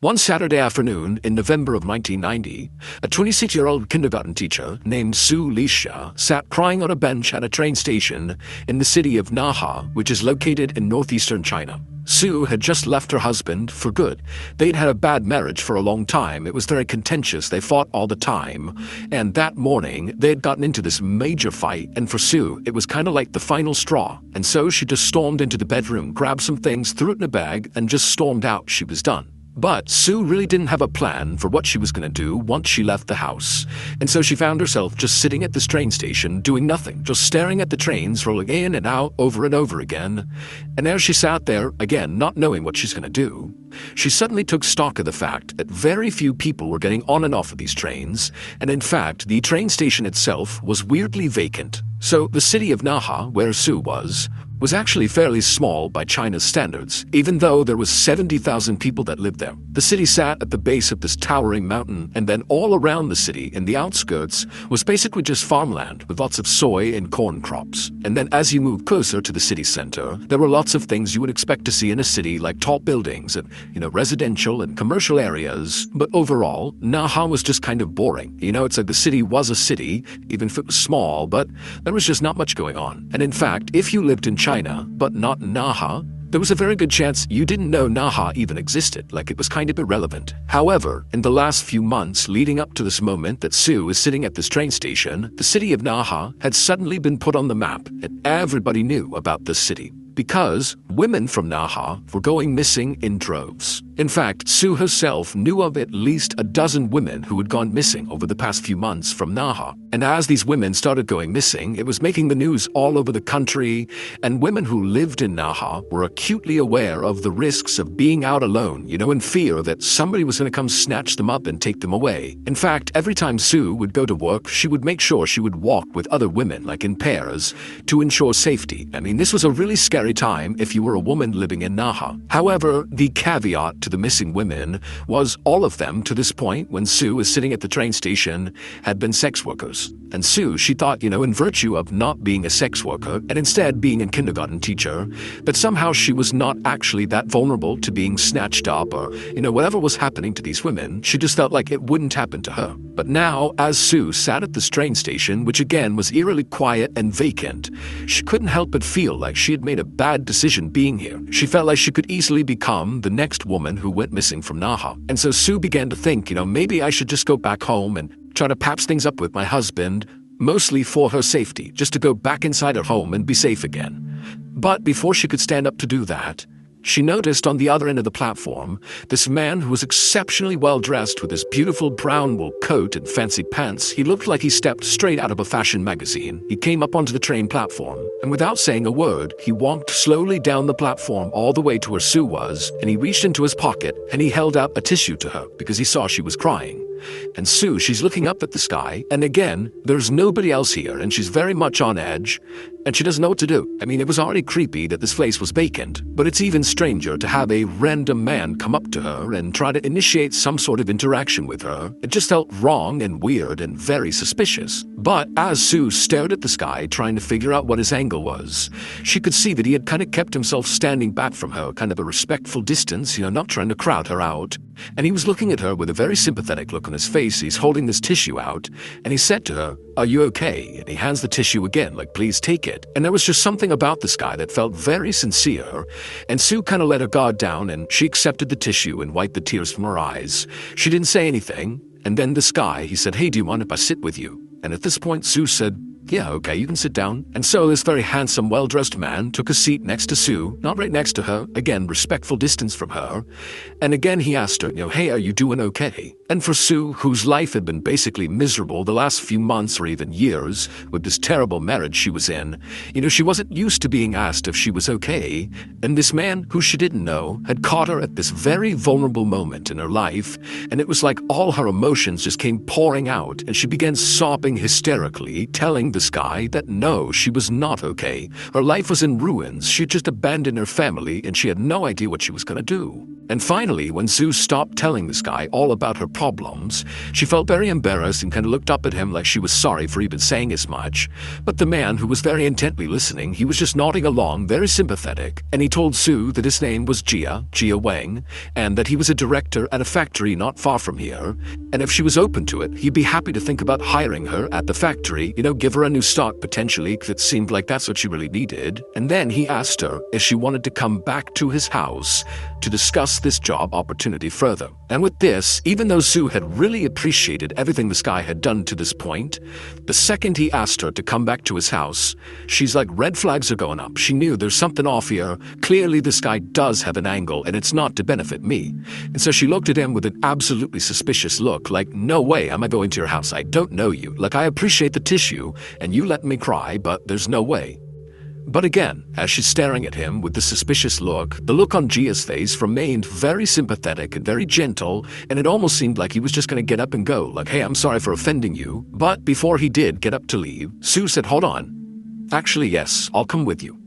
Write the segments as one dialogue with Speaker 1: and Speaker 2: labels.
Speaker 1: One Saturday afternoon in November of 1990, a 26-year-old kindergarten teacher named Sue Lisha sat crying on a bench at a train station in the city of Naha, which is located in northeastern China. Sue had just left her husband for good. They'd had a bad marriage for a long time. It was very contentious. They fought all the time. And that morning, they had gotten into this major fight, and for Sue, it was kind of like the final straw. And so she just stormed into the bedroom, grabbed some things, threw it in a bag, and just stormed out. She was done. But Sue really didn't have a plan for what she was going to do once she left the house. And so she found herself just sitting at this train station doing nothing, just staring at the trains rolling in and out over and over again. And as she sat there, again, not knowing what she's going to do, she suddenly took stock of the fact that very few people were getting on and off of these trains. And in fact, the train station itself was weirdly vacant. So the city of Naha, where Sue was actually fairly small by China's standards, even though there was 70,000 people that lived there. The city sat at the base of this towering mountain, and then all around the city, in the outskirts, was basically just farmland with lots of soy and corn crops. And then as you moved closer to the city center, there were lots of things you would expect to see in a city, like tall buildings and, residential and commercial areas. But overall, Naha was just kind of boring. It's like the city was a city, even if it was small, but there was just not much going on. And in fact, if you lived in China, but not Naha, there was a very good chance you didn't know Naha even existed, like it was kind of irrelevant. However, in the last few months leading up to this moment that Sue is sitting at this train station, the city of Naha had suddenly been put on the map, and everybody knew about this city. Because women from Naha were going missing in droves. In fact, Sue herself knew of at least a dozen women who had gone missing over the past few months from Naha. And as these women started going missing, it was making the news all over the country, and women who lived in Naha were acutely aware of the risks of being out alone, in fear that somebody was going to come snatch them up and take them away. In fact, every time Sue would go to work, she would make sure she would walk with other women, like in pairs, to ensure safety. This was a really scary time if you were a woman living in Naha. However, the caveat to the missing women was all of them, to this point, when Sue was sitting at the train station, had been sex workers. And Sue, she thought, in virtue of not being a sex worker and instead being a kindergarten teacher, that somehow she was not actually that vulnerable to being snatched up or, whatever was happening to these women, she just felt like it wouldn't happen to her. But now, as Sue sat at this train station, which again was eerily quiet and vacant, she couldn't help but feel like she had made a bad decision being here. She felt like she could easily become the next woman who went missing from Naha. And so Sue began to think, maybe I should just go back home and try to patch things up with my husband, mostly for her safety, just to go back inside her home and be safe again. But before she could stand up to do that, she noticed on the other end of the platform this man who was exceptionally well dressed with his beautiful brown wool coat and fancy pants. He looked like he stepped straight out of a fashion magazine. He came up onto the train platform, and without saying a word, he walked slowly down the platform all the way to where Sue was, and he reached into his pocket and he held out a tissue to her because he saw she was crying. And Sue, she's looking up at the sky, and again, there's nobody else here, and she's very much on edge, and she doesn't know what to do. It was already creepy that this place was vacant, but it's even stranger to have a random man come up to her and try to initiate some sort of interaction with her. It just felt wrong and weird and very suspicious. But as Sue stared at the sky, trying to figure out what his angle was, she could see that he had kind of kept himself standing back from her, kind of a respectful distance, not trying to crowd her out. And he was looking at her with a very sympathetic look on his face. He's holding this tissue out, and he said to her, "Are you okay?" And he hands the tissue again, like, "Please take it." And there was just something about this guy that felt very sincere, and Sue kind of let her guard down, and she accepted the tissue and wiped the tears from her eyes. She didn't say anything, and then this guy, he said, "Hey, do you mind if I sit with you?" And at this point, Sue said, "Yeah, okay, you can sit down." And so this very handsome, well-dressed man took a seat next to Sue, not right next to her, again, respectful distance from her. And again, he asked her, "Hey, are you doing okay?" And for Sue, whose life had been basically miserable the last few months or even years with this terrible marriage she was in, she wasn't used to being asked if she was okay. And this man, who she didn't know, had caught her at this very vulnerable moment in her life, and it was like all her emotions just came pouring out, and she began sobbing hysterically, telling this guy that no, she was not okay. Her life was in ruins. She had just abandoned her family, and she had no idea what she was going to do. And finally, when Sue stopped telling this guy all about her problems, she felt very embarrassed and kind of looked up at him like she was sorry for even saying as much. But the man, who was very intently listening, he was just nodding along, very sympathetic, and he told Sue that his name was Jia Wang, and that he was a director at a factory not far from here, and if she was open to it, he'd be happy to think about hiring her at the factory, give her a new start potentially, because it seemed like that's what she really needed. And then he asked her if she wanted to come back to his house to discuss this job opportunity further. And with this, even though Sue had really appreciated everything this guy had done to this point, the second he asked her to come back to his house, she's like, red flags are going up. She knew there's something off here. Clearly this guy does have an angle, and it's not to benefit me. And so she looked at him with an absolutely suspicious look, like, no way am I going to your house. I don't know you. Like, I appreciate the tissue, and you let me cry, but there's no way. But again, as she's staring at him with the suspicious look, the look on Jia's face remained very sympathetic and very gentle, and it almost seemed like he was just going to get up and go, like, hey, I'm sorry for offending you. But before he did get up to leave, Sue said, hold on. Actually, yes, I'll come with you.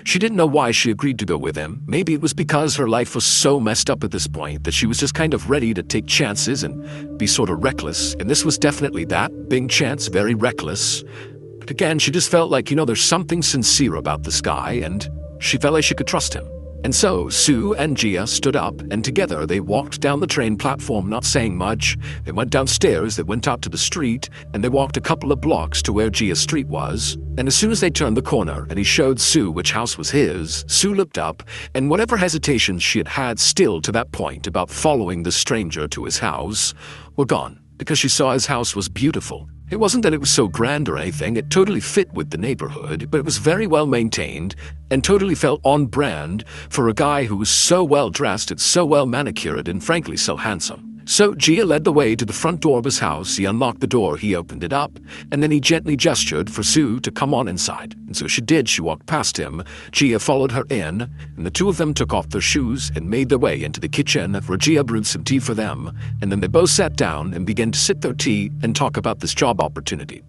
Speaker 1: She didn't know why she agreed to go with him. Maybe it was because her life was so messed up at this point that she was just kind of ready to take chances and be sort of reckless, and this was definitely that, big chance, very reckless. But again, she just felt like, there's something sincere about this guy, and she felt like she could trust him. And so Sue and Jia stood up, and together they walked down the train platform, not saying much. They went downstairs, they went out to the street, and they walked a couple of blocks to where Jia's street was. And as soon as they turned the corner and he showed Sue which house was his, Sue looked up, and whatever hesitations she had had still to that point about following the stranger to his house were gone, because she saw his house was beautiful. It wasn't that it was so grand or anything, it totally fit with the neighborhood, but it was very well maintained and totally felt on brand for a guy who was so well dressed and so well manicured and frankly so handsome. So Jia led the way to the front door of his house. He unlocked the door, he opened it up, and then he gently gestured for Sue to come on inside. And so she did. She walked past him. Jia followed her in, and the two of them took off their shoes and made their way into the kitchen, where Jia brewed some tea for them, and then they both sat down and began to sip their tea and talk about this job opportunity.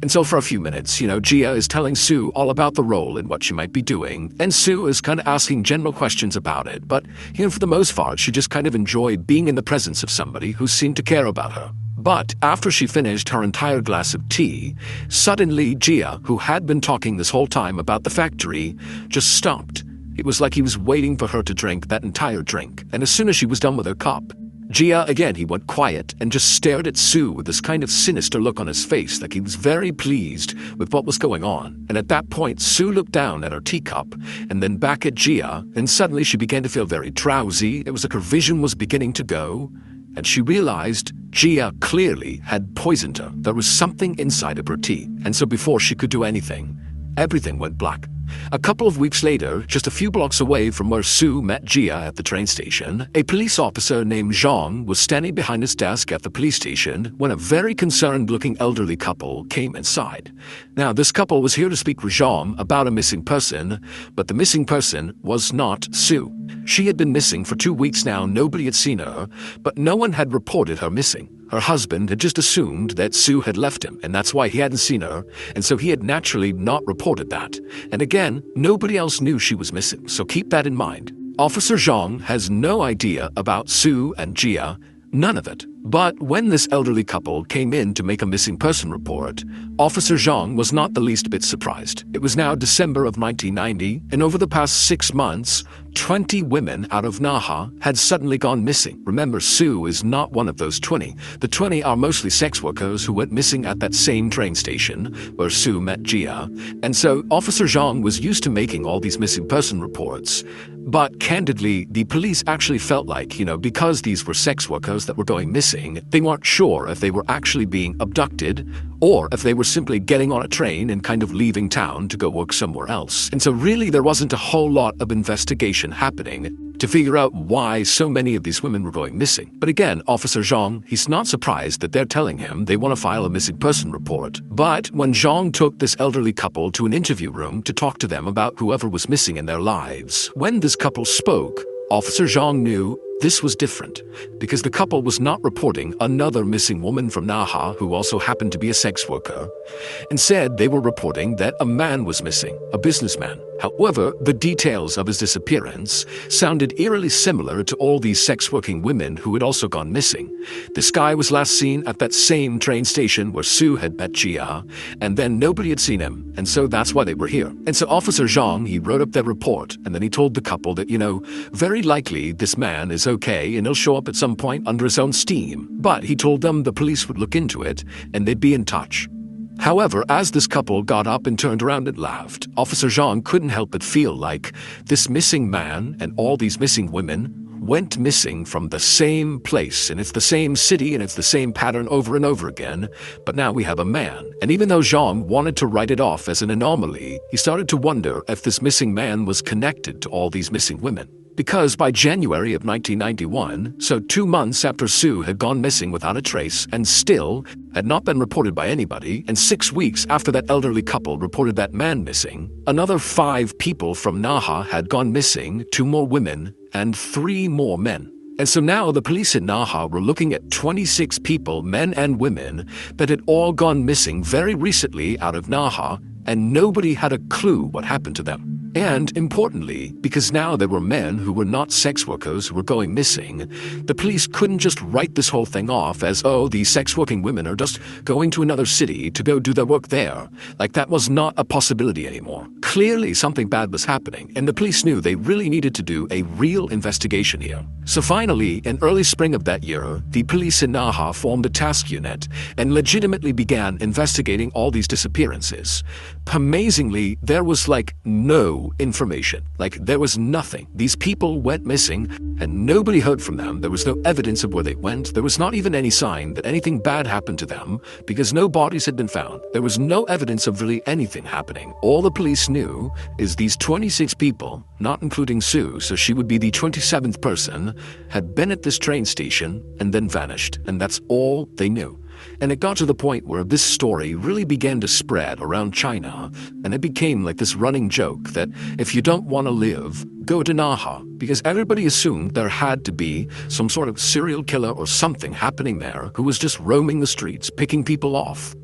Speaker 1: And so for a few minutes, Jia is telling Sue all about the role and what she might be doing, and Sue is kind of asking general questions about it, but, for the most part, she just kind of enjoyed being in the presence of somebody who seemed to care about her. But after she finished her entire glass of tea, suddenly Jia, who had been talking this whole time about the factory, just stopped. It was like he was waiting for her to drink that entire drink, and as soon as she was done with her cup, Jia, again, he went quiet and just stared at Sue with this kind of sinister look on his face, like he was very pleased with what was going on. And at that point, Sue looked down at her teacup and then back at Jia, and suddenly she began to feel very drowsy. It was like her vision was beginning to go, and she realized Jia clearly had poisoned her. There was something inside of her tea, and so before she could do anything, everything went black. A couple of weeks later, just a few blocks away from where Sue met Jia at the train station, a police officer named Zhang was standing behind his desk at the police station when a very concerned-looking elderly couple came inside. Now, this couple was here to speak with Zhang about a missing person, but the missing person was not Sue. She had been missing for 2 weeks now. Nobody had seen her, but no one had reported her missing. Her husband had just assumed that Sue had left him, and that's why he hadn't seen her, and so he had naturally not reported that. And again, nobody else knew she was missing, so keep that in mind. Officer Zhang has no idea about Sue and Jia, none of it. But when this elderly couple came in to make a missing person report, Officer Zhang was not the least bit surprised. It was now December of 1990, and over the past 6 months, 20 women out of Naha had suddenly gone missing. Remember, Sue is not one of those 20. The 20 are mostly sex workers who went missing at that same train station where Sue met Jia. And so Officer Zhang was used to making all these missing person reports. But candidly, the police actually felt like, because these were sex workers that were going missing, they weren't sure if they were actually being abducted or if they were simply getting on a train and kind of leaving town to go work somewhere else. And so really there wasn't a whole lot of investigation happening to figure out why so many of these women were going missing. But again, Officer Zhang, he's not surprised that they're telling him they want to file a missing person report. But when Zhang took this elderly couple to an interview room to talk to them about whoever was missing in their lives, when this couple spoke, Officer Zhang knew this was different, because the couple was not reporting another missing woman from Naha who also happened to be a sex worker. Instead, they were reporting that a man was missing, a businessman. However, the details of his disappearance sounded eerily similar to all these sex-working women who had also gone missing. This guy was last seen at that same train station where Sue had met Jia, and then nobody had seen him, and so that's why they were here. And so Officer Zhang, he wrote up their report, and then he told the couple that, very likely this man is okay and he'll show up at some point under his own steam. But he told them the police would look into it, and they'd be in touch. However, as this couple got up and turned around and laughed, Officer Zhang couldn't help but feel like this missing man and all these missing women went missing from the same place, and it's the same city and it's the same pattern over and over again, but now we have a man. And even though Zhang wanted to write it off as an anomaly, he started to wonder if this missing man was connected to all these missing women. Because by January of 1991, so 2 months after Sue had gone missing without a trace and still had not been reported by anybody, and 6 weeks after that elderly couple reported that man missing, another 5 people from Naha had gone missing, 2 more women and 3 more men. And so now the police in Naha were looking at 26 people, men and women, that had all gone missing very recently out of Naha, and nobody had a clue what happened to them. And importantly, because now there were men who were not sex workers who were going missing, the police couldn't just write this whole thing off as, oh, these sex working women are just going to another city to go do their work there. Like that was not a possibility anymore. Clearly something bad was happening, and the police knew they really needed to do a real investigation here. So finally, in early spring of that year, the police in Naha formed a task unit and legitimately began investigating all these disappearances. Amazingly, there was like no information. Like there was nothing. These people went missing and nobody heard from them. There was no evidence of where they went. There was not even any sign that anything bad happened to them because no bodies had been found. There was no evidence of really anything happening. All the police knew is these 26 people, not including Sue, so she would be the 27th person, had been at this train station and then vanished. And that's all they knew. And it got to the point where this story really began to spread around China, and it became like this running joke that if you don't want to live, go to Naha, because everybody assumed there had to be some sort of serial killer or something happening there who was just roaming the streets, picking people off.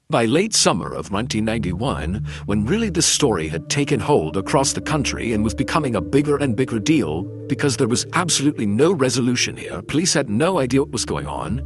Speaker 1: By late summer of 1991, when really this story had taken hold across the country and was becoming a bigger and bigger deal because there was absolutely no resolution here, police had no idea what was going on,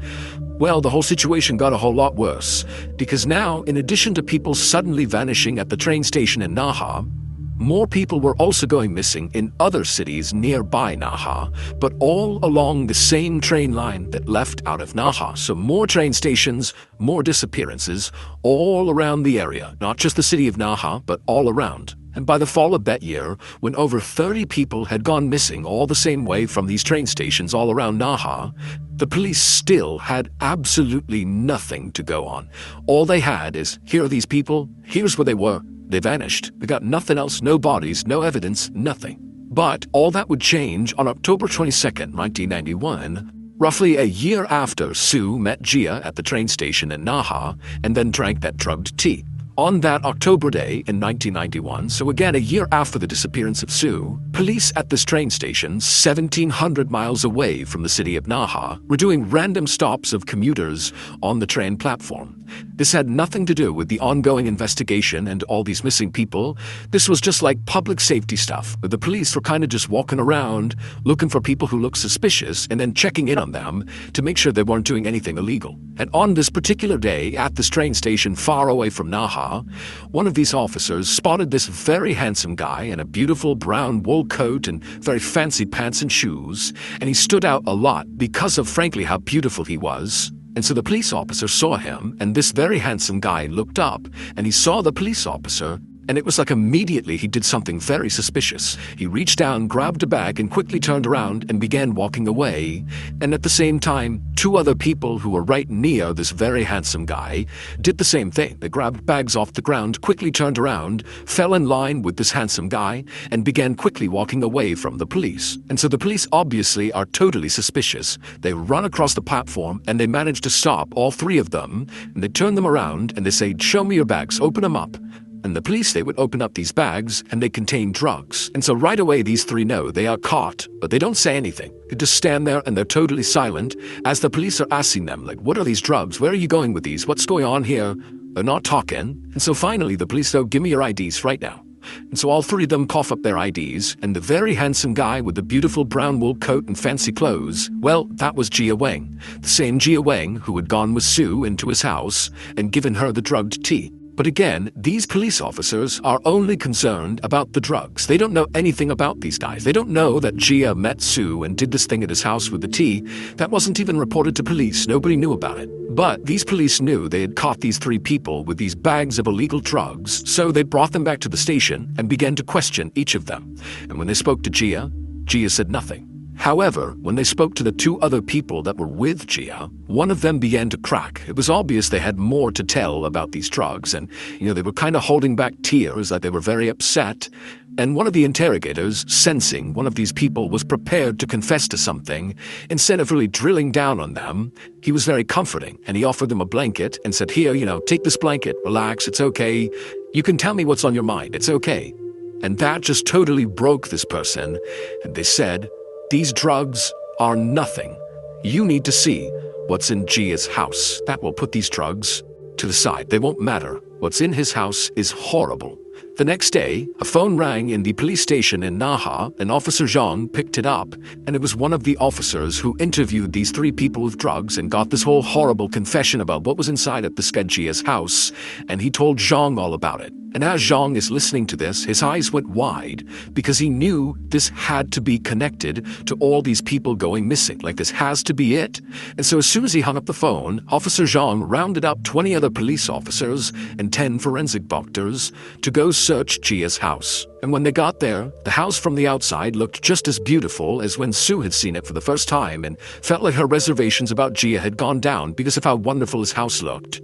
Speaker 1: well, the whole situation got a whole lot worse, because now, in addition to people suddenly vanishing at the train station in Naha, more people were also going missing in other cities nearby Naha, but all along the same train line that left out of Naha. So more train stations, more disappearances, all around the area, not just the city of Naha, but all around. And by the fall of that year, when over 30 people had gone missing all the same way from these train stations all around Naha, the police still had absolutely nothing to go on. All they had is, here are these people, here's where they were, they vanished. We got nothing else, no bodies, no evidence, nothing. But all that would change on October 22nd, 1991, roughly a year after Sue met Jia at the train station in Naha and then drank that drugged tea. On that October day in 1991, so again a year after the disappearance of Sue, police at this train station, 1,700 miles away from the city of Naha, were doing random stops of commuters on the train platform. This had nothing to do with the ongoing investigation and all these missing people. This was just like public safety stuff, where the police were kind of just walking around, looking for people who looked suspicious and then checking in on them to make sure they weren't doing anything illegal. And on this particular day, at this train station far away from Naha, one of these officers spotted this very handsome guy in a beautiful brown wool coat and very fancy pants and shoes, and he stood out a lot because of, frankly, how beautiful he was. And so the police officer saw him, and this very handsome guy looked up, and he saw the police officer, And it was like immediately he did something very suspicious. He reached down, grabbed a bag, and quickly turned around and began walking away. And at the same time, two other people who were right near this very handsome guy did the same thing. They grabbed bags off the ground, quickly turned around, fell in line with this handsome guy, and began quickly walking away from the police. And so the police obviously are totally suspicious. They run across the platform and they manage to stop all three of them. And they turn them around and they say, "Show me your bags, open them up." And the police, they would open up these bags and they contain drugs. And so right away, these three know they are caught, but they don't say anything. They just stand there and they're totally silent as the police are asking them, like, "What are these drugs? Where are you going with these? What's going on here?" They're not talking. And so finally, the police go, "Give me your IDs right now." And so all three of them cough up their IDs, and the very handsome guy with the beautiful brown wool coat and fancy clothes, well, that was Jia Wang. The same Jia Wang who had gone with Sue into his house and given her the drugged tea. But again, these police officers are only concerned about the drugs. They don't know anything about these guys. They don't know that Jia met Sue and did this thing at his house with the tea. That wasn't even reported to police. Nobody knew about it. But these police knew they had caught these three people with these bags of illegal drugs, so they brought them back to the station and began to question each of them. And when they spoke to Jia, Jia said nothing. However, when they spoke to the two other people that were with Jia, one of them began to crack. It was obvious they had more to tell about these drugs, and they were kind of holding back tears, like they were very upset. And one of the interrogators, sensing one of these people was prepared to confess to something, instead of really drilling down on them, he was very comforting, and he offered them a blanket and said, "Here, take this blanket, relax, it's okay. You can tell me what's on your mind, it's okay." And that just totally broke this person, and they said, "These drugs are nothing. You need to see what's in Jia's house. That will put these drugs to the side. They won't matter. What's in his house is horrible." The next day, a phone rang in the police station in Naha, and Officer Zhang picked it up, and it was one of the officers who interviewed these three people with drugs and got this whole horrible confession about what was inside at the Jia's house, and he told Zhang all about it. And as Zhang is listening to this, his eyes went wide because he knew this had to be connected to all these people going missing. Like, this has to be it. And so as soon as he hung up the phone, Officer Zhang rounded up 20 other police officers and 10 forensic doctors to go search Jia's house. And when they got there, the house from the outside looked just as beautiful as when Sue had seen it for the first time, and felt like her reservations about Jia had gone down because of how wonderful his house looked.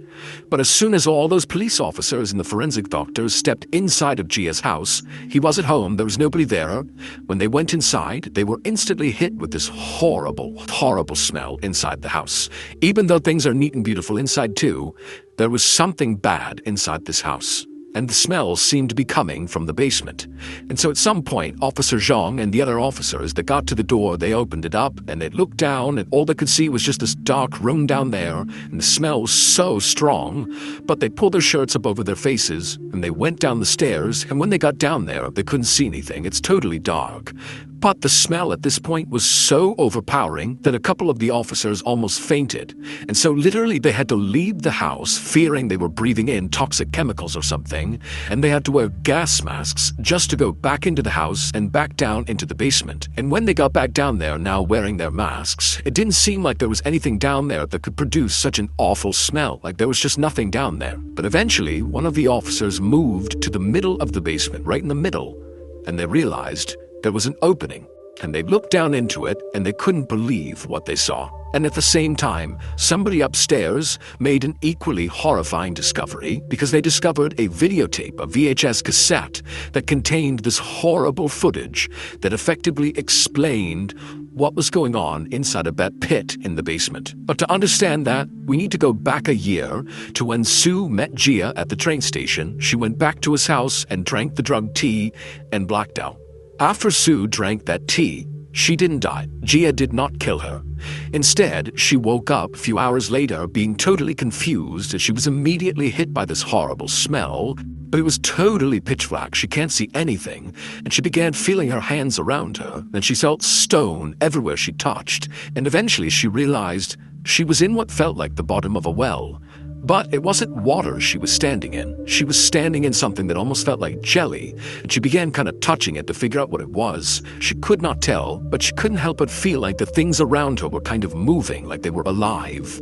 Speaker 1: But as soon as all those police officers and the forensic doctors stepped inside of Jia's house, he was at home, there was nobody there. When they went inside, they were instantly hit with this horrible, horrible smell inside the house. Even though things are neat and beautiful inside too, there was something bad inside this house. And the smell seemed to be coming from the basement. And so at some point, Officer Zhang and the other officers that got to the door, they opened it up, and they looked down, and all they could see was just this dark room down there, and the smell was so strong. But they pulled their shirts up over their faces, and they went down the stairs, and when they got down there, they couldn't see anything. It's totally dark. But the smell at this point was so overpowering that a couple of the officers almost fainted. And so literally they had to leave the house fearing they were breathing in toxic chemicals or something, and they had to wear gas masks just to go back into the house and back down into the basement. And when they got back down there, now wearing their masks, it didn't seem like there was anything down there that could produce such an awful smell. Like, there was just nothing down there. But eventually, one of the officers moved to the middle of the basement, right in the middle, and they realized there was an opening, and they looked down into it, and they couldn't believe what they saw. And at the same time, somebody upstairs made an equally horrifying discovery, because they discovered a videotape, a VHS cassette, that contained this horrible footage that effectively explained what was going on inside of that pit in the basement. But to understand that, we need to go back a year to when Sue met Jia at the train station. She went back to his house and drank the drug tea and blacked out. After Sue drank that tea, she didn't die. Jia did not kill her. Instead, she woke up a few hours later being totally confused as she was immediately hit by this horrible smell, but it was totally pitch black. She can't see anything, and she began feeling her hands around her, and she felt stone everywhere she touched, and eventually she realized she was in what felt like the bottom of a well. But it wasn't water she was standing in. She was standing in something that almost felt like jelly, and she began kind of touching it to figure out what it was. She could not tell, but she couldn't help but feel like the things around her were kind of moving, like they were alive.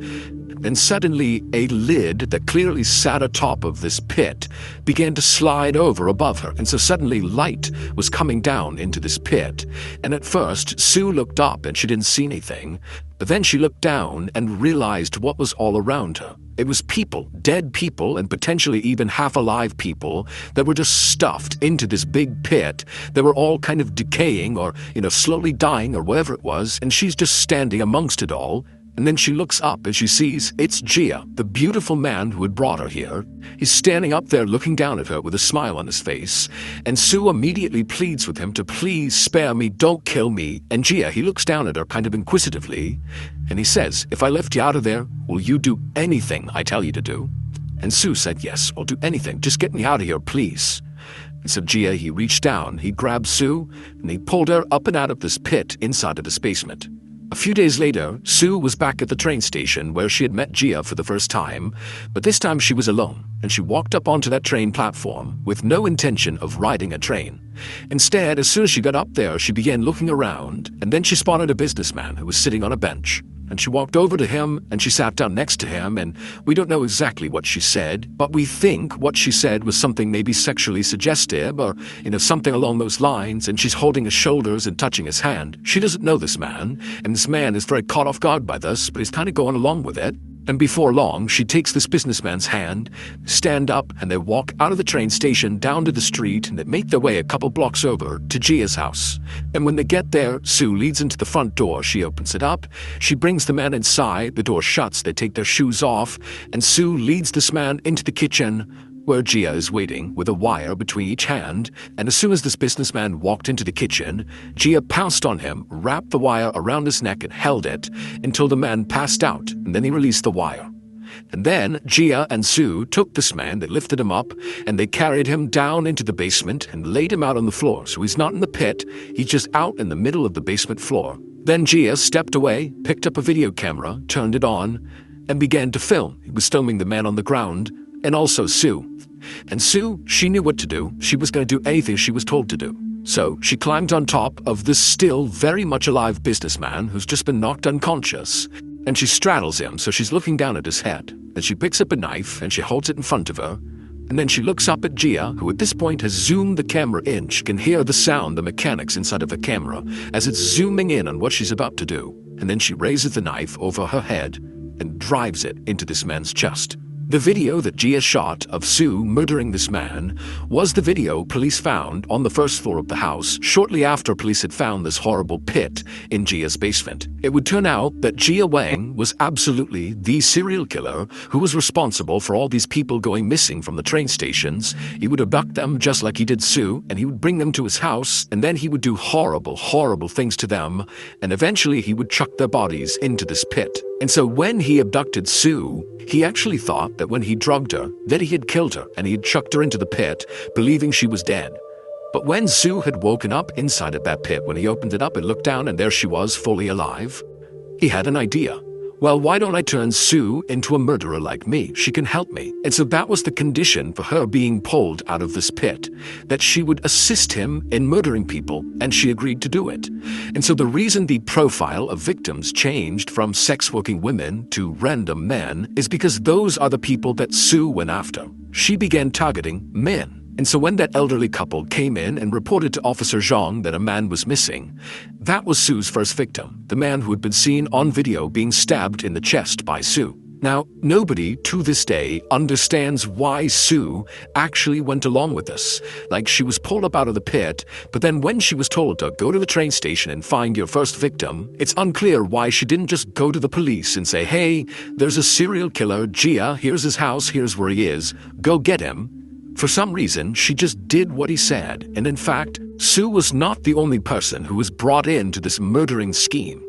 Speaker 1: Then suddenly, a lid that clearly sat atop of this pit began to slide over above her, and so suddenly light was coming down into this pit. And at first, Sue looked up and she didn't see anything, but then she looked down and realized what was all around her. It was people, dead people, and potentially even half-alive people that were just stuffed into this big pit that were all kind of decaying or, slowly dying or whatever it was, and she's just standing amongst it all. And then she looks up and she sees it's Gia, the beautiful man who had brought her here. He's standing up there looking down at her with a smile on his face, and Sue immediately pleads with him to please spare me, don't kill me. And Gia, he looks down at her kind of inquisitively, and he says, if I left you out of there, will you do anything I tell you to do? And Sue said, yes, I'll do anything, just get me out of here, please. And so Gia, he reached down, he grabbed Sue, and he pulled her up and out of this pit inside of this basement. A few days later, Sue was back at the train station where she had met Gia for the first time, but this time she was alone, and she walked up onto that train platform with no intention of riding a train. Instead, as soon as she got up there, she began looking around, and then she spotted a businessman who was sitting on a bench. And she walked over to him, and she sat down next to him, and we don't know exactly what she said, but we think what she said was something maybe sexually suggestive or, something along those lines, and she's holding his shoulders and touching his hand. She doesn't know this man, and this man is very caught off guard by this, but he's kind of going along with it. And before long, she takes this businessman's hand, stand up, and they walk out of the train station down to the street, and they make their way a couple blocks over to Gia's house. And when they get there, Sue leads into the front door. She opens it up. She brings the man inside. The door shuts. They take their shoes off, and Sue leads this man into the kitchen, where Gia is waiting with a wire between each hand, and as soon as this businessman walked into the kitchen, Gia pounced on him, wrapped the wire around his neck and held it until the man passed out, and then he released the wire. And then Gia and Sue took this man, they lifted him up, and they carried him down into the basement and laid him out on the floor. So he's not in the pit, he's just out in the middle of the basement floor. Then Gia stepped away, picked up a video camera, turned it on, and began to film. He was filming the man on the ground, and also Sue. And Sue, she knew what to do. She was going to do anything she was told to do. So she climbed on top of this still very much alive businessman who's just been knocked unconscious, and she straddles him, so she's looking down at his head. And she picks up a knife and she holds it in front of her, and then she looks up at Gia, who at this point has zoomed the camera in. She can hear the sound, the mechanics inside of the camera, as it's zooming in on what she's about to do. And then she raises the knife over her head and drives it into this man's chest. The video that Gia shot of Sue murdering this man was the video police found on the first floor of the house shortly after police had found this horrible pit in Gia's basement. It would turn out that Gia Wang was absolutely the serial killer who was responsible for all these people going missing from the train stations. He would abduct them just like he did Sue, and he would bring them to his house, and then he would do horrible, horrible things to them, and eventually he would chuck their bodies into this pit. And so when he abducted Sue, he actually thought that when he drugged her, that he had killed her and he had chucked her into the pit, believing she was dead. But when Sue had woken up inside of that pit, when he opened it up and looked down and there she was, fully alive, he had an idea. Well, why don't I turn Sue into a murderer like me? She can help me. And so that was the condition for her being pulled out of this pit, that she would assist him in murdering people, and she agreed to do it. And so the reason the profile of victims changed from sex-working women to random men is because those are the people that Sue went after. She began targeting men. And so when that elderly couple came in and reported to Officer Zhang that a man was missing, that was Sue's first victim, the man who had been seen on video being stabbed in the chest by Sue. Now, nobody to this day understands why Sue actually went along with this. Like, she was pulled up out of the pit, but then when she was told to go to the train station and find your first victim, it's unclear why she didn't just go to the police and say, hey, there's a serial killer, Gia, here's his house, here's where he is, go get him. For some reason, she just did what he said, and in fact, Sue was not the only person who was brought into this murdering scheme.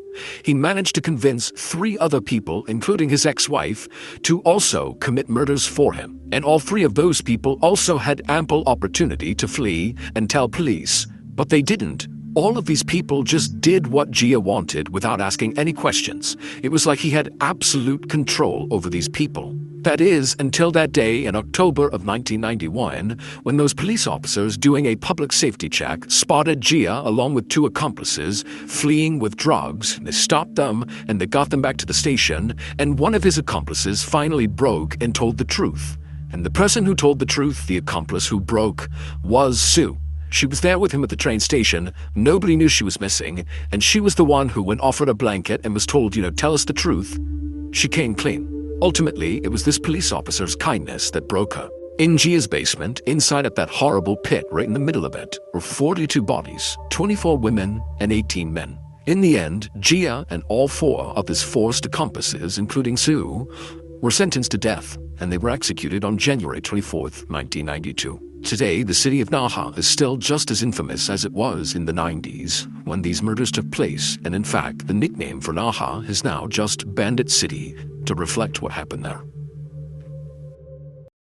Speaker 1: He managed to convince 3 other people, including his ex-wife, to also commit murders for him. And all 3 of those people also had ample opportunity to flee and tell police, but they didn't. All of these people just did what Gia wanted without asking any questions. It was like he had absolute control over these people. That is, until that day in October of 1991, when those police officers doing a public safety check spotted Gia along with two accomplices fleeing with drugs. They stopped them and they got them back to the station, and one of his accomplices finally broke and told the truth. And the person who told the truth, the accomplice who broke, was Sue. She was there with him at the train station. Nobody knew she was missing, and she was the one who, when offered a blanket and was told, tell us the truth, she came clean. Ultimately, it was this police officer's kindness that broke her. In Gia's basement, inside of that horrible pit right in the middle of it, were 42 bodies, 24 women and 18 men. In the end, Gia and all 4 of his forced accomplices, including Sue, were sentenced to death, and they were executed on January 24th, 1992. Today, the city of Naha is still just as infamous as it was in the 90s when these murders took place, and in fact, the nickname for Naha is now just Bandit City to reflect what happened there.